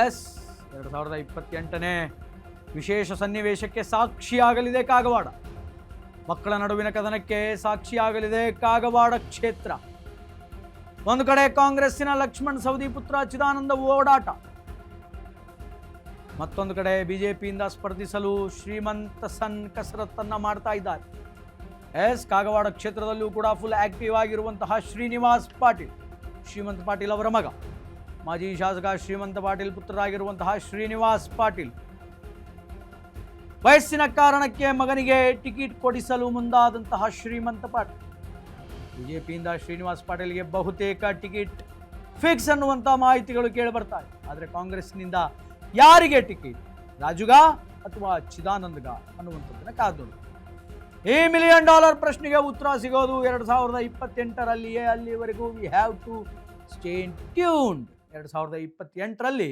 S, 2028ನೇ ವಿಶೇಷ ಸನ್ನಿವೇಶಕ್ಕೆ ಸಾಕ್ಷಿಯಾಗಲಿದೆ ಕಾಗವಾಡ. ಮಕ್ಕಳ ನಡುವಿನ ಕದನಕ್ಕೆ ಸಾಕ್ಷಿಯಾಗಲಿದೆ ಕಾಗವಾಡ ಕ್ಷೇತ್ರ. ಒಂದು ಕಡೆ ಕಾಂಗ್ರೆಸ್ಸಿನ ಲಕ್ಷ್ಮಣ್ ಸವದಿ ಪುತ್ರ ಚಿದಾನಂದ ಓಡಾಟ, ಮತ್ತೊಂದು ಕಡೆ ಬಿಜೆಪಿಯಿಂದ ಸ್ಪರ್ಧಿಸಲು ಶ್ರೀಮಂತ ಸನ್ ಕಸರತ್ತನ್ನ ಮಾಡ್ತಾ ಇದ್ದಾರೆ. ಎಸ್, ಕಾಗವಾಡ ಕ್ಷೇತ್ರದಲ್ಲೂ ಕೂಡ ಫುಲ್ ಆಕ್ಟಿವ್ ಆಗಿರುವಂತಹ ಶ್ರೀನಿವಾಸ್ ಪಾಟೀಲ್, ಶ್ರೀಮಂತ ಪಾಟೀಲ್ ಅವರ ಮಗ, ಮಾಜಿ ಶಾಸಕ ಶ್ರೀಮಂತ ಪಾಟೀಲ್ ಪುತ್ರರಾಗಿರುವಂತಹ ಶ್ರೀನಿವಾಸ್ ಪಾಟೀಲ್ ವಯಸ್ಸಿನ ಕಾರಣಕ್ಕೆ ಮಗನಿಗೆ ಟಿಕೆಟ್ ಕೊಡಿಸಲು ಮುಂದಾದಂತಹ ಶ್ರೀಮಂತ ಪಾಟೀಲ್. ಬಿಜೆಪಿಯಿಂದ ಶ್ರೀನಿವಾಸ್ ಪಾಟೀಲ್ಗೆ ಬಹುತೇಕ ಟಿಕೆಟ್ ಫಿಕ್ಸ್ ಅನ್ನುವಂಥ ಮಾಹಿತಿಗಳು ಕೇಳಿ ಬರ್ತಾರೆ. ಆದರೆ ಕಾಂಗ್ರೆಸ್ನಿಂದ ಯಾರಿಗೆ ಟಿಕೆಟ್, ರಾಜುಗ ಅಥವಾ ಚಿದಾನಂದಗ ಅನ್ನುವಂಥದ್ದನ್ನು ಕಾದು. ಈ $1 ಮಿಲಿಯನ್ ಪ್ರಶ್ನೆಗೆ ಉತ್ತರ ಸಿಗೋದು 2028ರಲ್ಲಿಯೇ. ಅಲ್ಲಿವರೆಗೂ we have to stay tuned. 2028ರಲ್ಲಿ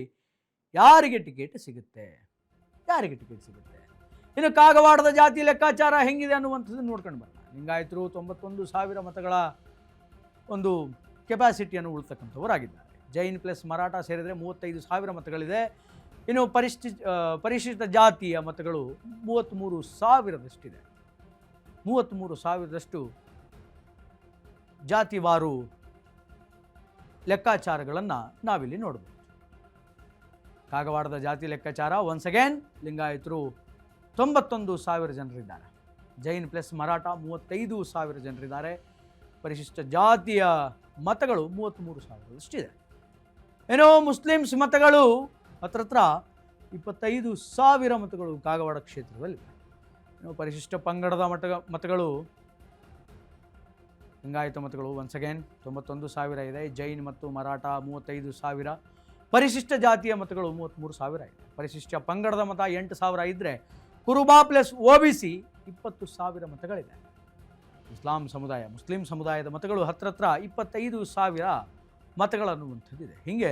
ಯಾರಿಗೆ ಟಿಕೆಟ್ ಸಿಗುತ್ತೆ, ಯಾರಿಗೆ ಟಿಕೆಟ್ ಸಿಗುತ್ತೆ. ಇನ್ನು ಕಾಗವಾಡದ ಜಾತಿ ಲೆಕ್ಕಾಚಾರ ಹೆಂಗಿದೆ ಅನ್ನುವಂಥದ್ದು ನೋಡ್ಕೊಂಡು ಬರೋಣ. ಲಿಂಗಾಯತರು 91,000 ಮತಗಳ ಒಂದು ಕೆಪಾಸಿಟಿಯನ್ನು ಉಳ್ತಕ್ಕಂಥವರಾಗಿದ್ದಾರೆ. ಜೈನ್ ಪ್ಲಸ್ ಮರಾಠ ಸೇರಿದರೆ 35,000 ಮತಗಳಿದೆ. ಇನ್ನು ಪರಿಶಿಷ್ಟ ಜಾತಿಯ ಮತಗಳು 33,000ದಷ್ಟಿದೆ. 33,000ದಷ್ಟು ಜಾತಿವಾರು ಲೆಕ್ಕಾಚಾರಗಳನ್ನು ನಾವಿಲ್ಲಿ ನೋಡಬಹುದು. ಕಾಗವಾಡದ ಜಾತಿ ಲೆಕ್ಕಾಚಾರ ಒನ್ಸ್ ಅಗೇನ್, ಲಿಂಗಾಯತರು 91,000 ಜನರಿದ್ದಾರೆ. ಜೈನ್ ಪ್ಲಸ್ ಮರಾಠ 35,000 ಜನರಿದ್ದಾರೆ. ಪರಿಶಿಷ್ಟ ಜಾತಿಯ ಮತಗಳು 33,000ದಷ್ಟಿದೆ. ಏನೋ ಮುಸ್ಲಿಮ್ಸ್ ಮತಗಳು ಹತ್ರ 25,000 ಮತಗಳು ಕಾಗವಾಡ ಕ್ಷೇತ್ರದಲ್ಲಿ. ಇನ್ನು ಪರಿಶಿಷ್ಟ ಪಂಗಡದ ಮತಗಳು, ಲಿಂಗಾಯತ ಮತಗಳು ಒನ್ಸ್ ಅಗೇನ್ 91,000 ಇದೆ. ಜೈನ್ ಮತ್ತು ಮರಾಠ 35,000. ಪರಿಶಿಷ್ಟ ಜಾತಿಯ ಮತಗಳು 33,000 ಇದೆ. ಪರಿಶಿಷ್ಟ ಪಂಗಡದ ಮತ 8,000 ಇದ್ದರೆ ಕುರುಬಾ ಪ್ಲಸ್ OBC 20,000 ಮತಗಳಿದೆ. ಮುಸ್ಲಿಂ ಸಮುದಾಯದ ಮತಗಳು ಹತ್ರ 25,000 ಮತಗಳನ್ನುವಂಥದ್ದಿದೆ. ಹೀಗೆ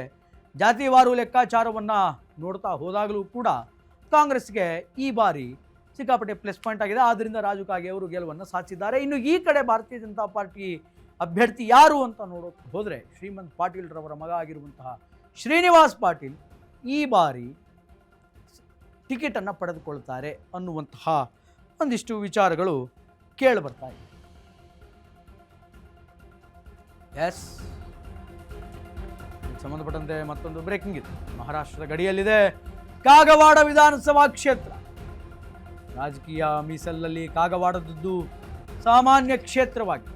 ಜಾತಿವಾರು ಲೆಕ್ಕಾಚಾರವನ್ನು ನೋಡ್ತಾ ಹೋದಾಗಲೂ ಕೂಡ ಕಾಂಗ್ರೆಸ್ಗೆ ಈ ಬಾರಿ ಸಿಕ್ಕಾಪಟ್ಟೆ ಪ್ಲಸ್ ಪಾಯಿಂಟ್ ಆಗಿದೆ. ಆದ್ದರಿಂದ ರಾಜು ಕಾಗೆ ಅವರು ಗೆಲುವನ್ನು ಸಾಧಿಸಿದ್ದಾರೆ. ಇನ್ನು ಈ ಕಡೆ ಭಾರತೀಯ ಜನತಾ ಪಾರ್ಟಿ ಅಭ್ಯರ್ಥಿ ಯಾರು ಅಂತ ನೋಡೋಕೆ ಹೋದರೆ ಶ್ರೀಮಂತ್ ಪಾಟೀಲ್ ರವರ ಮಗ ಆಗಿರುವಂತಹ ಶ್ರೀನಿವಾಸ್ ಪಾಟೀಲ್ ಈ ಬಾರಿ ಟಿಕೆಟನ್ನು ಪಡೆದುಕೊಳ್ತಾರೆ ಅನ್ನುವಂತಹ ಒಂದಿಷ್ಟು ವಿಚಾರಗಳು ಕೇಳಿ ಬರ್ತಾ ಇದೆ. ಎಸ್, ಸಂಬಂಧಪಟ್ಟಂತೆ ಮತ್ತೊಂದು ಬ್ರೇಕಿಂಗ್ ಇದೆ. ಮಹಾರಾಷ್ಟ್ರದ ಗಡಿಯಲ್ಲಿದೆ ಕಾಗವಾಡ ವಿಧಾನಸಭಾ ಕ್ಷೇತ್ರ. ರಾಜಕೀಯ ಮೀಸಲಲ್ಲಿ ಕಾಗವಾಡದದ್ದು ಸಾಮಾನ್ಯ ಕ್ಷೇತ್ರವಾಗಿದೆ.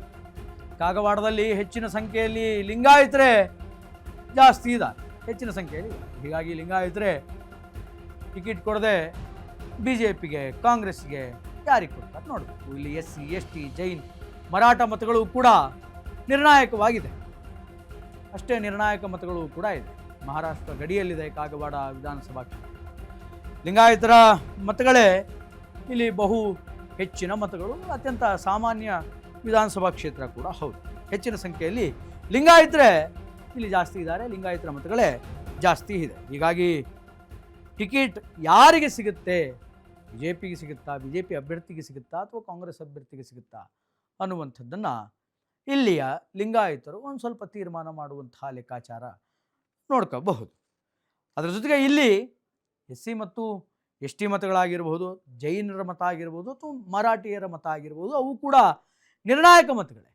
ಕಾಗವಾಡದಲ್ಲಿ ಹೆಚ್ಚಿನ ಸಂಖ್ಯೆಯಲ್ಲಿ ಲಿಂಗಾಯತರೇ ಜಾಸ್ತಿ ಇದ್ದಾರೆ, ಹೆಚ್ಚಿನ ಸಂಖ್ಯೆಯಲ್ಲಿ. ಹೀಗಾಗಿ ಲಿಂಗಾಯತರೇ ಟಿಕೆಟ್ ಕೊಡದೆ ಬಿಜೆಪಿಗೆ, ಕಾಂಗ್ರೆಸ್ಗೆ ಯಾರಿಗೆ ಕೊಡ್ತಾರೆ ನೋಡಬೇಕು. ಇಲ್ಲಿ SC, ST, ಜೈನ್, ಮರಾಠ ಮತಗಳು ಕೂಡ ನಿರ್ಣಾಯಕವಾಗಿದೆ. ಅಷ್ಟೇ ನಿರ್ಣಾಯಕ ಮತಗಳು ಕೂಡ ಇದೆ. ಮಹಾರಾಷ್ಟ್ರ ಗಡಿಯಲ್ಲಿದೆ ಕಾಗವಾಡ ವಿಧಾನಸಭಾ ಕ್ಷೇತ್ರ. ಲಿಂಗಾಯತರ ಮತಗಳೇ ಇಲ್ಲಿ ಬಹು ಹೆಚ್ಚಿನ ಮತಗಳು. ಅತ್ಯಂತ ಸಾಮಾನ್ಯ ವಿಧಾನಸಭಾ ಕ್ಷೇತ್ರ ಕೂಡ ಹೌದು. ಹೆಚ್ಚಿನ ಸಂಖ್ಯೆಯಲ್ಲಿ ಲಿಂಗಾಯತರೇ ಇಲ್ಲಿ ಜಾಸ್ತಿ ಇದ್ದಾರೆ, ಲಿಂಗಾಯತರ ಮತಗಳೇ ಜಾಸ್ತಿ ಇದೆ. ಹೀಗಾಗಿ ಟಿಕೆಟ್ ಯಾರಿಗೆ ಸಿಗುತ್ತೆ, ಬಿಜೆಪಿಗೆ ಸಿಗುತ್ತಾ, ಬಿಜೆಪಿ ಅಭ್ಯರ್ಥಿಗೆ ಸಿಗುತ್ತಾ ಅಥವಾ ಕಾಂಗ್ರೆಸ್ ಅಭ್ಯರ್ಥಿಗೆ ಸಿಗುತ್ತಾ ಅನ್ನುವಂಥದ್ದನ್ನು ಇಲ್ಲಿಯ ಲಿಂಗಾಯತರು ಒಂದು ಸ್ವಲ್ಪ ತೀರ್ಮಾನ ಮಾಡುವಂತಹ ಲೆಕ್ಕಾಚಾರ ನೋಡ್ಕೋಬಹುದು. ಅದರ ಜೊತೆಗೆ ಇಲ್ಲಿ SC ಮತ್ತು ST ಮತಗಳಾಗಿರ್ಬೋದು, ಜೈನರ ಮತ ಆಗಿರ್ಬೋದು ಅಥವಾ ಮರಾಠಿಯರ ಮತ ಆಗಿರ್ಬೋದು, ಅವು ಕೂಡ ನಿರ್ಣಾಯಕ ಮತಗಳೇ.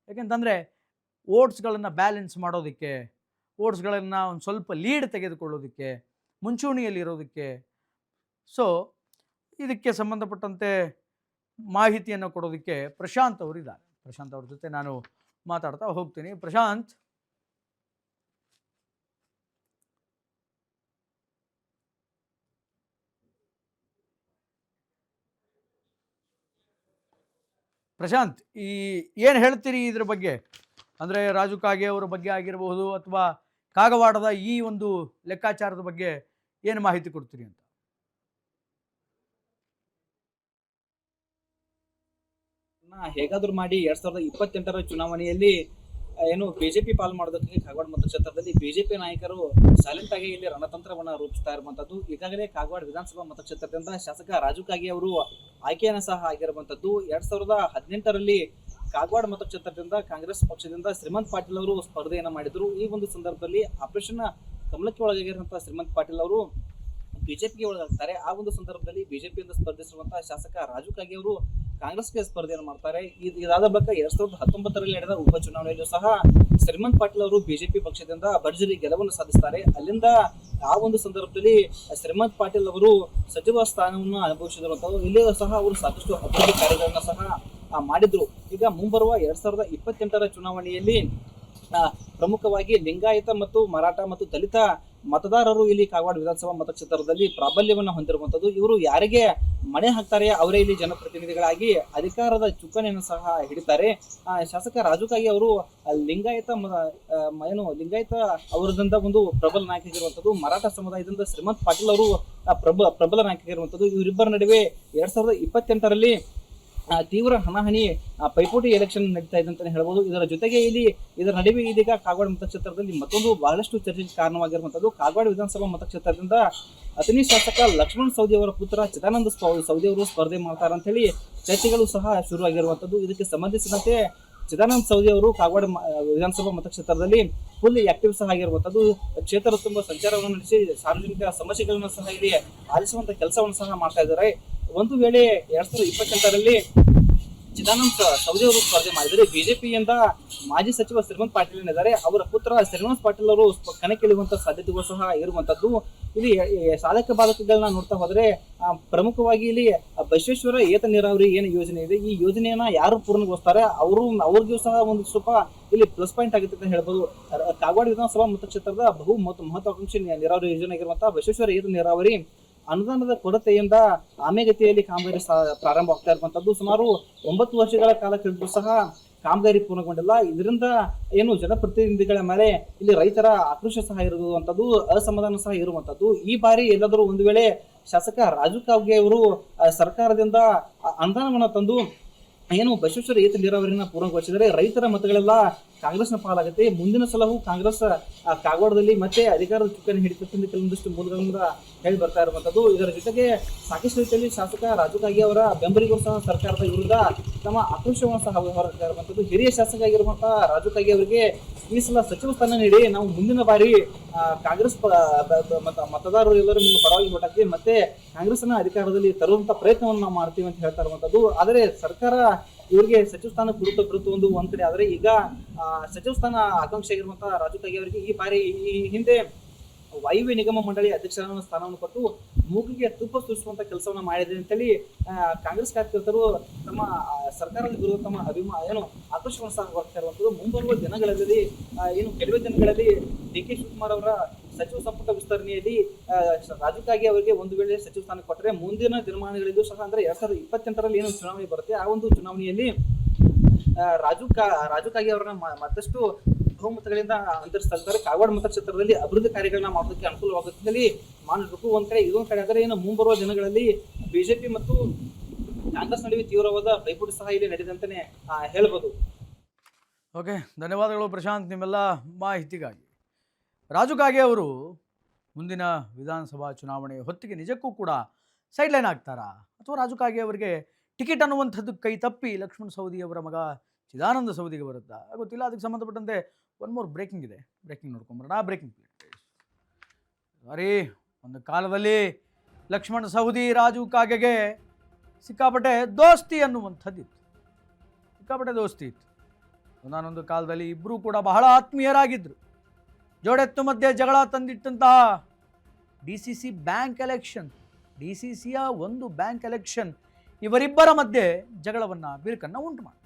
ಯಾಕೆಂತಂದರೆ ವೋಟ್ಸ್ಗಳನ್ನು ಬ್ಯಾಲೆನ್ಸ್ ಮಾಡೋದಕ್ಕೆ, ವೋಟ್ಸ್ಗಳನ್ನು ಒಂದು ಸ್ವಲ್ಪ ಲೀಡ್ ತೆಗೆದುಕೊಳ್ಳೋದಕ್ಕೆ, ಮುಂಚೂಣಿಯಲ್ಲಿರೋದಕ್ಕೆ. ಸೊ ಇದಕ್ಕೆ ಸಂಬಂಧಪಟ್ಟಂತೆ ಮಾಹಿತಿಯನ್ನು ಕೊಡೋದಕ್ಕೆ ಪ್ರಶಾಂತ್ ಅವರಿದ್ದಾರೆ. ಪ್ರಶಾಂತ್ ಅವ್ರ ಜೊತೆ ನಾನು ಮಾತಾಡ್ತಾ ಹೋಗ್ತೀನಿ. ಪ್ರಶಾಂತ್, ಈ ಏನು ಹೇಳ್ತೀರಿ ಇದ್ರ ಬಗ್ಗೆ? ಅಂದರೆ ರಾಜು ಕಾಗೆ ಅವರ ಬಗ್ಗೆ ಆಗಿರಬಹುದು ಅಥವಾ ಕಾಗವಾಡದ ಈ ಒಂದು ಲೆಕ್ಕಾಚಾರದ ಬಗ್ಗೆ ಏನು ಮಾಹಿತಿ ಕೊಡ್ತೀರಿ ಅಂತ? ಹೇಗಾದ್ರೂ ಮಾಡಿ 2028ರ ಚುನಾವಣೆಯಲ್ಲಿ ಏನು ಬಿಜೆಪಿ ಪಾಲ್ ಮಾಡೋದಕ್ಕೆ ಕಾಗವಾಡ ಮತಕ್ಷೇತ್ರದಲ್ಲಿ ಬಿಜೆಪಿ ನಾಯಕರು ಸೈಲೆಂಟ್ ಆಗಿ ಇಲ್ಲಿ ರಣತಂತ್ರವನ್ನ ರೂಪಿಸ್ತಾ ಇರುವಂತದ್ದು. ಈಗಾಗಲೇ ಕಾಗವಾಡ ವಿಧಾನಸಭಾ ಮತಕ್ಷೇತ್ರದಿಂದ ಶಾಸಕ ರಾಜು ಕಾಗೆ ಅವರು ಆಯ್ಕೆಯನ್ನು ಸಹ ಆಗಿರುವಂತದ್ದು. 2018ರಲ್ಲಿ ಕಾಗವಾಡ ಮತಕ್ಷೇತ್ರದಿಂದ ಕಾಂಗ್ರೆಸ್ ಪಕ್ಷದಿಂದ ಶ್ರೀಮಂತ್ ಪಾಟೀಲ್ ಅವರು ಸ್ಪರ್ಧೆಯನ್ನ ಮಾಡಿದ್ರು. ಈ ಒಂದು ಸಂದರ್ಭದಲ್ಲಿ ಆಪರೇಷನ್ ಕಮಲಕ್ಕೆ ಒಳಗಾಗಿರುವಂತಹ ಶ್ರೀಮಂತ್ ಪಾಟೀಲ್ ಅವರು ಬಿಜೆಪಿಗೆ ಒಳಗಾಗ್ತಾರೆ. ಆ ಒಂದು ಸಂದರ್ಭದಲ್ಲಿ ಬಿಜೆಪಿಯಿಂದ ಸ್ಪರ್ಧಿಸಿರುವಂತಹ ಶಾಸಕ ರಾಜು ಕಾಗೆ ಅವರು ಕಾಂಗ್ರೆಸ್ಗೆ ಸ್ಪರ್ಧೆಯನ್ನು ಮಾಡ್ತಾರೆ. ಇದಾದ ಬಳಿಕ 2019ರಲ್ಲಿ ನಡೆದ ಉಪಚುನಾವಣೆಯಲ್ಲೂ ಸಹ ಶ್ರೀಮಂತ್ ಪಾಟೀಲ್ ಅವರು ಬಿಜೆಪಿ ಪಕ್ಷದಿಂದ ಭರ್ಜರಿ ಗೆಲುವನ್ನು ಸಾಧಿಸ್ತಾರೆ. ಅಲ್ಲಿಂದ ಆ ಒಂದು ಸಂದರ್ಭದಲ್ಲಿ ಶ್ರೀಮಂತ್ ಪಾಟೀಲ್ ಅವರು ಸಚಿವ ಸ್ಥಾನವನ್ನು ಅನುಭವಿಸಿರುವಂತಹ ಇಲ್ಲಿಯೂ ಸಹ ಅವರು ಸಾಕಷ್ಟು ಅಭಿವೃದ್ಧಿ ಕಾರ್ಯಗಳನ್ನ ಸಹ ಮಾಡಿದ್ರು. ಈಗ ಮುಂಬರುವ 2028ರ ಚುನಾವಣೆಯಲ್ಲಿ ಪ್ರಮುಖವಾಗಿ ಲಿಂಗಾಯತ ಮತ್ತು ಮರಾಠ ಮತ್ತು ದಲಿತ ಮತದಾರರು ಇಲ್ಲಿ ಕಾಗವಾಡ ವಿಧಾನಸಭಾ ಮತಕ್ಷೇತ್ರದಲ್ಲಿ ಪ್ರಾಬಲ್ಯವನ್ನು ಹೊಂದಿರುವಂತದ್ದು. ಇವರು ಯಾರಿಗೆ ಮಣೆ ಹಾಕ್ತಾರೆ ಅವರೇ ಇಲ್ಲಿ ಜನಪ್ರತಿನಿಧಿಗಳಾಗಿ ಅಧಿಕಾರದ ಚುಕ್ಕಾಣಿಯನ್ನು ಸಹ ಹಿಡಿತಾರೆ. ಶಾಸಕ ರಾಜು ಕಾಗೆ ಅವರು ಲಿಂಗಾಯತ ಅವರದಿಂದ ಒಂದು ಪ್ರಬಲ ನಾಯಕರಾಗಿರುವಂತದ್ದು, ಮರಾಠ ಸಮುದಾಯದಿಂದ ಶ್ರೀಮಂತ್ ಪಾಟೀಲ್ ಅವರು ಪ್ರಬಲ ನಾಯಕರಾಗಿರುವಂತದ್ದು. ಇವರಿಬ್ಬರ ನಡುವೆ 2028ರಲ್ಲಿ ತೀವ್ರ ಹಣಾಹಣಿ ಪೈಪೋಟಿ ಎಲೆಕ್ಷನ್ ನಡೀತಾ ಇದೆ ಅಂತಾನೆ ಹೇಳ್ಬೋದು. ಇದರ ನಡುವೆ ಇದೀಗ ಕಾಗವಾಡ ಮತಕ್ಷೇತ್ರದಲ್ಲಿ ಮತ್ತೊಂದು ಬಹಳಷ್ಟು ಚರ್ಚೆಗೆ ಕಾರಣವಾಗಿರುವಂತದ್ದು, ಕಾಗವಾಡ ವಿಧಾನಸಭಾ ಮತಕ್ಷೇತ್ರದಿಂದ ಅಥಣಿ ಶಾಸಕ ಲಕ್ಷ್ಮಣ್ ಸವದಿ ಅವರ ಪುತ್ರ ಚಿದಾನಂದ ಸವದಿ ಅವರು ಸ್ಪರ್ಧೆ ಮಾಡ್ತಾರೆ ಅಂತ ಹೇಳಿ ಚರ್ಚೆಗಳು ಸಹ ಶುರುವಾಗಿರುವಂತದ್ದು. ಇದಕ್ಕೆ ಸಂಬಂಧಿಸಿದಂತೆ ಚಿದಾನಂದ ಸವದಿ ಅವರು ಕಾಗವಾಡ ವಿಧಾನಸಭಾ ಮತಕ್ಷೇತ್ರದಲ್ಲಿ ಫುಲ್ ಆಕ್ಟಿವ್ ಸಹ ಆಗಿರುವಂತದ್ದು. ಕ್ಷೇತ್ರ ತುಂಬಾ ಸಂಚಾರವನ್ನು ನಡೆಸಿ ಸಾರ್ವಜನಿಕ ಸಮಸ್ಯೆಗಳನ್ನು ಸಹ ಇಲ್ಲಿ ಆಲಿಸುವಂತ ಕೆಲಸವನ್ನು ಸಹ ಮಾಡ್ತಾ ಇದ್ದಾರೆ. ಒಂದು ವೇಳೆ 2028ರಲ್ಲಿ ಚಿದಾನಂದ ಸವದಿ ಅವರು ಸ್ಪರ್ಧೆ ಮಾಡಿದರೆ ಬಿಜೆಪಿಯಿಂದ ಮಾಜಿ ಸಚಿವ ಶ್ರೀಮಂತ್ ಪಾಟೀಲ್ ಏನಿದ್ದಾರೆ ಅವರ ಪುತ್ರ ಶ್ರೀನಿವಾಸ್ ಪಾಟೀಲ್ ಅವರು ಕಣಕ್ಕಿಳಿಯುವಂತಹ ಸಾಧ್ಯತೆಗಳು ಸಹ ಇರುವಂತದ್ದು. ಇಲ್ಲಿ ಸಾಧಕ ಬಾಧಕಗಳನ್ನ ನೋಡ್ತಾ ಹೋದ್ರೆ ಪ್ರಮುಖವಾಗಿ ಇಲ್ಲಿ ಬಸವೇಶ್ವರ ಏತ ನೀರಾವರಿ ಏನು ಯೋಜನೆ ಇದೆ, ಈ ಯೋಜನೆಯನ್ನ ಯಾರು ಪೂರ್ಣಗೊಳಿಸ್ತಾರೆ ಅವ್ರಿಗೂ ಸಹ ಒಂದು ಸ್ವಲ್ಪ ಇಲ್ಲಿ ಪ್ಲಸ್ ಪಾಯಿಂಟ್ ಆಗುತ್ತೆ ಅಂತ ಹೇಳ್ಬೋದು. ಕಾಗವಾಡ ವಿಧಾನಸಭಾ ಮತಕ್ಷೇತ್ರದ ಬಹು ಮಹತ್ವಾಕಾಂಕ್ಷಿ ನೀರಾವರಿ ಯೋಜನೆ ಆಗಿರುವಂತಹ ಬಸವೇಶ್ವರ ಏತ ನೀರಾವರಿ ಅನುದಾನದ ಕೊರತೆಯಿಂದ ಆಮೆಗತಿಯಲ್ಲಿ ಕಾಮಗಾರಿ ಪ್ರಾರಂಭ ಆಗ್ತಾ ಇರುವಂತದ್ದು. ಸುಮಾರು 9 ವರ್ಷಗಳ ಕಾಲ ಕಳೆದರೂ ಸಹ ಕಾಮಗಾರಿ ಪೂರ್ಣಗೊಂಡಿಲ್ಲ. ಇದರಿಂದ ಏನು ಜನಪ್ರತಿನಿಧಿಗಳ ಮೇಲೆ ಇಲ್ಲಿ ರೈತರ ಆಕ್ರೋಶ ಸಹ ಇರುವಂತದ್ದು, ಅಸಮಾಧಾನ ಸಹ ಇರುವಂತದ್ದು. ಈ ಬಾರಿ ಎಲ್ಲಾದರೂ ಒಂದು ವೇಳೆ ಶಾಸಕ ರಾಜು ಕಾಗೆ ಅವರು ಸರ್ಕಾರದಿಂದ ಅನುದಾನವನ್ನು ತಂದು ಏನು ಬಸವೇಶ್ವರ ಏತ ನೀರಾವರಿನ ಪೂರ್ಣಗೊಳಿಸಿದರೆ ರೈತರ ಮತಗಳೆಲ್ಲ ಕಾಂಗ್ರೆಸ್ನ ಪಾಲಾಗುತ್ತೆ. ಮುಂದಿನ ಸಲವೂ ಕಾಂಗ್ರೆಸ್ ಕಾಗವಾಡದಲ್ಲಿ ಮತ್ತೆ ಅಧಿಕಾರದ ಚುಕ್ಕಾಣಿ ಹಿಡಿತಂದು ಕೆಲವೊಂದಿಷ್ಟು ಮೂಲಗಳಿಂದ ಹೇಳಿ ಬರ್ತಾ ಇರುವಂತದ್ದು. ಇದರ ಜೊತೆಗೆ ಸಾಕಷ್ಟು ರೀತಿಯಲ್ಲಿ ಶಾಸಕ ರಾಜು ಕಾಗೆ ಅವರ ಬೆಂಬಲಿಗರು ಸಹ ಸರ್ಕಾರದ ವಿರುದ್ಧ ತಮ್ಮ ಆಕ್ರೋಶವನ್ನು ಸಹ ಹೊರಡ್ತಾ ಇರುವಂತದ್ದು. ಹಿರಿಯ ಶಾಸಕ ಆಗಿರುವಂತಹ ರಾಜು ಕಾಗೆ ಅವರಿಗೆ ಈ ಸಲ ಸಚಿವ ಸ್ಥಾನ ನೀಡಿ ನಾವು ಮುಂದಿನ ಬಾರಿ ಕಾಂಗ್ರೆಸ್ ಮತದಾರರು ಎಲ್ಲರೂ ನಿಮ್ಮ ಪರವಾಗಿ ಓಟ್ ಹಾಕಿ ಮತ್ತೆ ಕಾಂಗ್ರೆಸ್ನ ಅಧಿಕಾರದಲ್ಲಿ ತರುವಂತ ಪ್ರಯತ್ನವನ್ನು ನಾವು ಮಾಡ್ತೀವಿ ಅಂತ ಹೇಳ್ತಾ ಇರುವಂತದ್ದು. ಆದರೆ ಸರ್ಕಾರ ಇವರಿಗೆ ಸಚಿವ ಸ್ಥಾನ ಬಿಡುತ್ತು ಒಂದ್ ಕಡೆ. ಆದ್ರೆ ಈಗ ಸಚಿವ ಸ್ಥಾನ ಆಕಾಂಕ್ಷಿ ಆಗಿರುವಂತಹ ರಾಜು ಕಾಗೆ ಅವರಿಗೆ ಈ ಬಾರಿ ಈ ಹಿಂದೆ ವಾಯುವ್ಯ ನಿಗಮ ಮಂಡಳಿ ಅಧ್ಯಕ್ಷರ ಸ್ಥಾನವನ್ನು ಕೊಟ್ಟು ಮೂಗಿಗೆ ತುಪ್ಪ ಸುರಿಸುವಂತ ಕೆಲಸವನ್ನ ಮಾಡಿದೆ ಅಂತೇಳಿ ಕಾಂಗ್ರೆಸ್ ಕಾರ್ಯಕರ್ತರು ತಮ್ಮ ಸರ್ಕಾರದ ವಿರುದ್ಧ ತಮ್ಮ ಆಕ್ರೋಶವನ್ನು ಸಹ ಹೊರಡ್ತಾ ಇರುವಂತದ್ದು. ಮುಂಬರುವ ದಿನಗಳಲ್ಲಿ ಕೆಲವೇ ದಿನಗಳಲ್ಲಿ ಡಿ ಕೆ ಶಿವಕುಮಾರ್ ಅವರ ಸಚಿವ ಸಂಪುಟ ವಿಸ್ತರಣೆಯಲ್ಲಿ ರಾಜು ಕಾಗೆ ಅವರಿಗೆ ಒಂದು ವೇಳೆ ಸಚಿವ ಸ್ಥಾನ ಕೊಟ್ಟರೆ ಮುಂದಿನ ದಿನಮಾನಗಳಿಗೂ ಸಹ ಅಂದ್ರೆ 2028ರಲ್ಲಿ ಏನು ಚುನಾವಣೆ ಬರುತ್ತೆ ಆ ಒಂದು ಚುನಾವಣೆಯಲ್ಲಿ ರಾಜು ಕಾಗೆ ಅವರನ್ನ ಮತ್ತಷ್ಟು ಬಹುಮತಗಳಿಂದ ಅಂತರಿಸ್ತಾ ಇದ್ದಾರೆ. ಕಾಗವಾಡ ಮತಕ್ಷೇತ್ರದಲ್ಲಿ ಅಭಿವೃದ್ಧಿ ಕಾರ್ಯಗಳನ್ನ ಮಾಡೋದಕ್ಕೆ ಅನುಕೂಲವಾಗುತ್ತಿದ್ದಲ್ಲಿ ಮಾಡಬೇಕು ಒಂದ್ ಕಡೆ. ಇದೊಂದ್ ಕಡೆ ಆದರೆ ಏನು ಮುಂಬರುವ ದಿನಗಳಲ್ಲಿ ಬಿಜೆಪಿ ಮತ್ತು ಕಾಂಗ್ರೆಸ್ ನಡುವೆ ತೀವ್ರವಾದ ಪೈಪೋಟಿ ಸಹ ಇಲ್ಲಿ ನಡೆದಿದೆ ಅಂತಾನೆ ಹೇಳ್ಬೋದು. ಓಕೆ, ಧನ್ಯವಾದಗಳು ಪ್ರಶಾಂತ್ ನಿಮ್ಮೆಲ್ಲ ಮಾಹಿತಿಗಾಗಿ. ರಾಜು ಕಾಗೆ ಅವರು ಮುಂದಿನ ವಿಧಾನಸಭಾ ಚುನಾವಣೆ ಹೊತ್ತಿಗೆ ನಿಜಕ್ಕೂ ಕೂಡ ಸೈಡ್ಲೈನ್ ಆಗ್ತಾರಾ, ಅಥವಾ ರಾಜು ಕಾಗೆ ಅವರಿಗೆ ಟಿಕೆಟ್ ಅನ್ನುವಂಥದ್ದು ಕೈ ತಪ್ಪಿ ಲಕ್ಷ್ಮಣ್ ಸವದಿ ಅವರ ಮಗ ಚಿದಾನಂದ ಸವದಿಗೆ ಬರುತ್ತಾ ಗೊತ್ತಿಲ್ಲ. ಅದಕ್ಕೆ ಸಂಬಂಧಪಟ್ಟಂತೆ ಒನ್ ಮೋರ್ ಬ್ರೇಕಿಂಗ್ ಇದೆ, ಬ್ರೇಕಿಂಗ್ ನೋಡ್ಕೊಂಬರೋಣ. ಬ್ರೇಕಿಂಗ್ ಸಾರಿ, ಒಂದು ಕಾಲದಲ್ಲಿ ಲಕ್ಷ್ಮಣ್ ಸವದಿ ರಾಜು ಕಾಗೆಗೆ ಸಿಕ್ಕಾಪಟ್ಟೆ ದೋಸ್ತಿ ಅನ್ನುವಂಥದ್ದಿತ್ತು, ಸಿಕ್ಕಾಪಟ್ಟೆ ದೋಸ್ತಿ ಇತ್ತು. ಒಂದಾನೊಂದು ಕಾಲದಲ್ಲಿ ಇಬ್ಬರೂ ಕೂಡ ಬಹಳ ಆತ್ಮೀಯರಾಗಿದ್ದರು. ಜೋಡೆತ್ತು ಮಧ್ಯೆ ಜಗಳ ತಂದಿಟ್ಟಂತಹ DCC ಬ್ಯಾಂಕ್ ಎಲೆಕ್ಷನ್, DCCಯ ಒಂದು ಬ್ಯಾಂಕ್ ಎಲೆಕ್ಷನ್ ಇವರಿಬ್ಬರ ಮಧ್ಯೆ ಜಗಳವನ್ನು ಬಿರುಕನ್ನು ಉಂಟು ಮಾಡಿ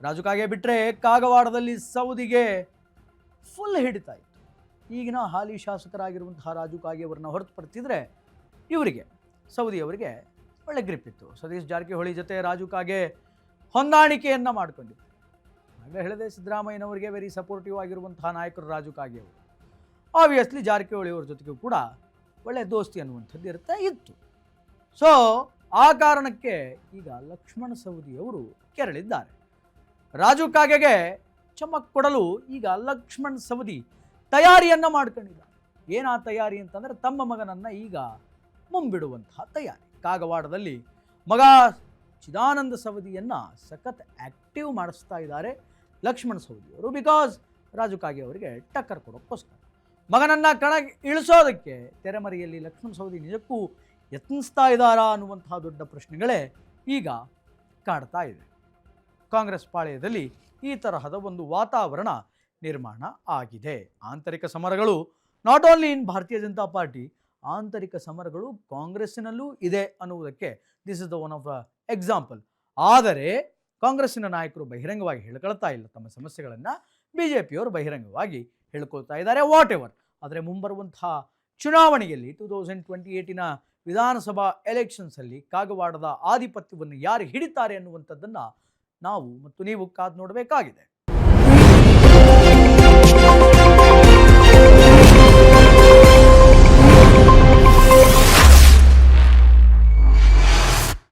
ರಾಜು ಕಾಗೆ ಬಿಟ್ಟರೆ ಕಾಗವಾಡದಲ್ಲಿ ಸವದಿಗೆ ಫುಲ್ ಹಿಡಿತಾ ಇತ್ತು. ಈಗಿನ ಹಾಲಿ ಶಾಸಕರಾಗಿರುವಂತಹ ರಾಜು ಕಾಗೆ ಅವರನ್ನ ಹೊರತುಪಡಿಸಿದರೆ ಇವರಿಗೆ ಸವದಿ ಅವರಿಗೆ ಒಳ್ಳೆ ಗ್ರಿಪ್ ಇತ್ತು. ಸತೀಶ್ ಜಾರಕಿಹೊಳಿ ಜೊತೆ ರಾಜು ಕಾಗೆ ಹೊಂದಾಣಿಕೆಯನ್ನು ಮಾಡಿಕೊಂಡಿತ್ತು. ಆಗಲೇ ಹೇಳಿದೆ, ಸಿದ್ದರಾಮಯ್ಯನವರಿಗೆ ವೆರಿ ಸಪೋರ್ಟಿವ್ ಆಗಿರುವಂತಹ ನಾಯಕರು ರಾಜು ಕಾಗೆ ಅವರು. ಆಬ್ವಿಯಸ್ಲಿ ಜಾರಕಿಹೊಳಿ ಅವರ ಜೊತೆಗೂ ಕೂಡ ಒಳ್ಳೆ ದೋಸ್ತಿ ಅನ್ನುವಂಥದ್ದು ಇತ್ತು. ಸೊ ಆ ಕಾರಣಕ್ಕೆ ಈಗ ಲಕ್ಷ್ಮಣ ಸವದಿ ಅವರು ಕೆರಳಿದ್ದಾರೆ. ರಾಜು ಕಾಗೆಗೆ ಚಮಕ್ ಕೊಡಲು ಈಗ ಲಕ್ಷ್ಮಣ್ ಸವದಿ ತಯಾರಿಯನ್ನು ಮಾಡ್ಕೊಂಡಿದ್ದಾರೆ. ಏನಾ ತಯಾರಿ ಅಂತಂದರೆ ತಮ್ಮ ಮಗನನ್ನು ಈಗ ಮುಂಬಿಡುವಂತಹ ತಯಾರಿ. ಕಾಗವಾಡದಲ್ಲಿ ಮಗ ಚಿದಾನಂದ ಸವದಿಯನ್ನು ಸಖತ್ ಆ್ಯಕ್ಟಿವ್ ಮಾಡಿಸ್ತಾ ಇದ್ದಾರೆ ಲಕ್ಷ್ಮಣ್ ಸವದಿ ಅವರು. ಬಿಕಾಸ್ ರಾಜು ಕಾಗೆ ಅವರಿಗೆ ಟಕ್ಕರ್ ಕೊಡೋಕ್ಕೋಸ್ಕರ. ಮಗನನ್ನು ಕಣಕ್ಕೆ ಇಳಿಸೋದಕ್ಕೆ ತೆರೆಮರೆಯಲ್ಲಿ ಲಕ್ಷ್ಮಣ ಸವದಿ ನಿಜಕ್ಕೂ ಯತ್ನಿಸ್ತಾ ಇದ್ದಾರಾ ಅನ್ನುವಂತಹ ದೊಡ್ಡ ಪ್ರಶ್ನೆಗಳೇ ಈಗ ಕಾಡ್ತಾ ಇದೆ. ಕಾಂಗ್ರೆಸ್ ಪಾಳೆಯದಲ್ಲಿ ಈ ತರಹದ ಒಂದು ವಾತಾವರಣ ನಿರ್ಮಾಣ ಆಗಿದೆ. ಆಂತರಿಕ ಸಮರಗಳು ನಾಟ್ ಓನ್ಲಿ ಇನ್ ಭಾರತೀಯ ಜನತಾ ಪಾರ್ಟಿ, ಆಂತರಿಕ ಸಮರಗಳು ಕಾಂಗ್ರೆಸ್ಸಿನಲ್ಲೂ ಇದೆ ಅನ್ನುವುದಕ್ಕೆ this is the one of the example. ಆದರೆ ಕಾಂಗ್ರೆಸ್ಸಿನ ನಾಯಕರು ಬಹಿರಂಗವಾಗಿ ಹೇಳ್ಕೊಳ್ತಾ ಇಲ್ಲ ತಮ್ಮ ಸಮಸ್ಯೆಗಳನ್ನು, BJPಯವರು ಬಹಿರಂಗವಾಗಿ ಹೇಳ್ಕೊಳ್ತಾ ಇದ್ದಾರೆ ವಾಟ್ ಎವರ್. ಆದರೆ ಮುಂಬರುವಂತಹ ಚುನಾವಣೆಯಲ್ಲಿ 2028ನ ವಿಧಾನಸಭಾ ಎಲೆಕ್ಷನ್ಸಲ್ಲಿ ಕಾಗವಾಡದ ಆಧಿಪತ್ಯವನ್ನು ಯಾರು ಹಿಡಿತಾರೆ ಅನ್ನುವಂಥದ್ದನ್ನು ನಾವು ಮತ್ತು ನೀವು ಕಾದು ನೋಡಬೇಕಾಗಿದೆ.